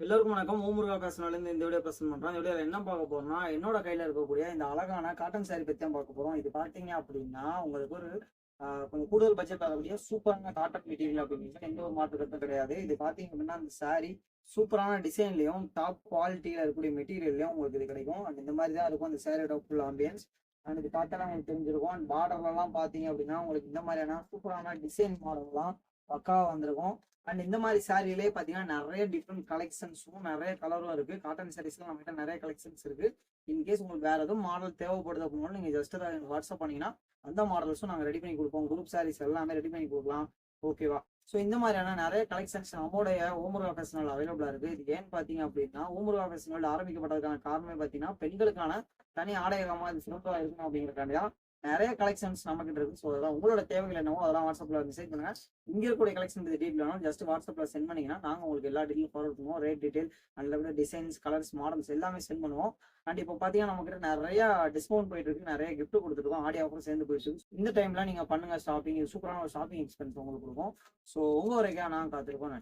எல்லோருக்கும் வணக்கம். ஓமுருகா பேசினாலேருந்து இந்த வீடியோ ப்ரெசென்ட் பண்ணுறோம். இந்த வீடியோவில் என்ன பார்க்க போறோம்னா, என்னோட கையில் இருக்கக்கூடிய இந்த அழகான காட்டன் சாரி பற்றி தான் பார்க்க போகிறோம். இது பார்த்தீங்க அப்படின்னா உங்களுக்கு ஒரு கொஞ்சம் கூடுதல் பட்ஜெட் ஆகக்கூடிய சூப்பரான காட்டன் மெட்டீரியல் அப்படிங்கிறது எந்த ஒரு மாற்று கருத்தும் கிடையாது. இது பார்த்தீங்க அப்படின்னா அந்த சாரி சூப்பரான டிசைன்லையும் டாப் குவாலிட்டியில் இருக்கக்கூடிய மெட்டீரியல்லையும் உங்களுக்கு இது கிடைக்கும். அண்ட் இந்த மாதிரி தான் இருக்கும் அந்த சாரியோட ஃபுல் ஆம்பியன்ஸ். அண்ட் இது பார்த்தாலும் உங்களுக்கு தெரிஞ்சிருக்கும். அண்ட் பார்டர்லாம் பார்த்தீங்க அப்படின்னா உங்களுக்கு இந்த மாதிரியான சூப்பரான டிசைன் மாடல்லாம் பக்காவாக வந்திருக்கும். அண்ட் இந்த மாதிரி சாரிலே பார்த்தீங்கன்னா நிறைய டிஃப்ரெண்ட் கலெக்ஷன்ஸும் நிறைய கலரும் இருக்கு. காட்டன் சாரீஸ்லாம் நம்மகிட்ட நிறைய கலெக்ஷன்ஸ் இருக்கு. இன்கேஸ் உங்களுக்கு வேற எதுவும் மாடல் தேவைப்படுது அப்படின்னா நீங்க ஜஸ்ட் அதை வாட்ஸ்அப் பண்ணீங்கன்னா அந்த மாடல்ஸும் நாங்கள் ரெடி பண்ணி கொடுப்போம். குரூப் சாரீஸ் எல்லாமே ரெடி பண்ணி கொடுக்கலாம். ஓகேவா? ஸோ இந்த மாதிரியான நிறைய கலெக்ஷன்ஸ் நம்மளுடைய ஓமுருகா ஃபேஷனல் அவைலபிளா இருக்கு. இது ஏன்னு பார்த்தீங்க அப்படின்னா ஓமுருகா ஃபேஷனல் ஆரம்பிக்கப்பட்டதுக்கான காரணமே பார்த்தீங்கன்னா பெண்களுக்கான தனி ஆடையகமாக இது சிறப்பாக இருக்கணும் அப்படிங்கிறக்காண்டியா நிறைய கலெக்ஷன்ஸ் நம்ம கிட்ட இருக்கு. ஸோ அதெல்லாம் உங்களோட தேவைகள் என்னவோ அதெல்லாம் வாட்ஸ்அப்ல மெசேஜ் பண்ணுங்க. இங்க இருக்கக்கூடிய கலெக்ஷன் டீட்டெயில் வேணும் ஜஸ்ட் வாட்ஸ்அப்ல சென்ட் பண்ணீங்கன்னா நாங்க உங்களுக்கு எல்லா டீட்டெயிலும் ஃபார்வர்ட் பண்ணுவோம். ரேட் டீடைல் நல்ல டிசைன்ஸ் கலர்ஸ் மாடல்ஸ் எல்லாமே சென்ட் பண்ணுவோம். அண்ட் இப்போ பாத்தீங்கன்னா நம்ம கிட்ட நிறைய டிஸ்கவுண்ட் போயிட்டு இருக்கு, நிறைய கிஃப்ட் கொடுத்துருக்கோம், ஆடியோ ஆஃபர் சேர்ந்து போயிட்டு இருக்கு. இந்த டைம்ல நீங்க பண்ணுங்க ஷாப்பிங், சூப்பரான ஒரு ஷாப்பிங் எக்ஸ்பீரியன்ஸ் உங்களுக்கு கொடுக்கும். ஸோ உங்க வரைக்கும் நான் காத்திருக்கோம்.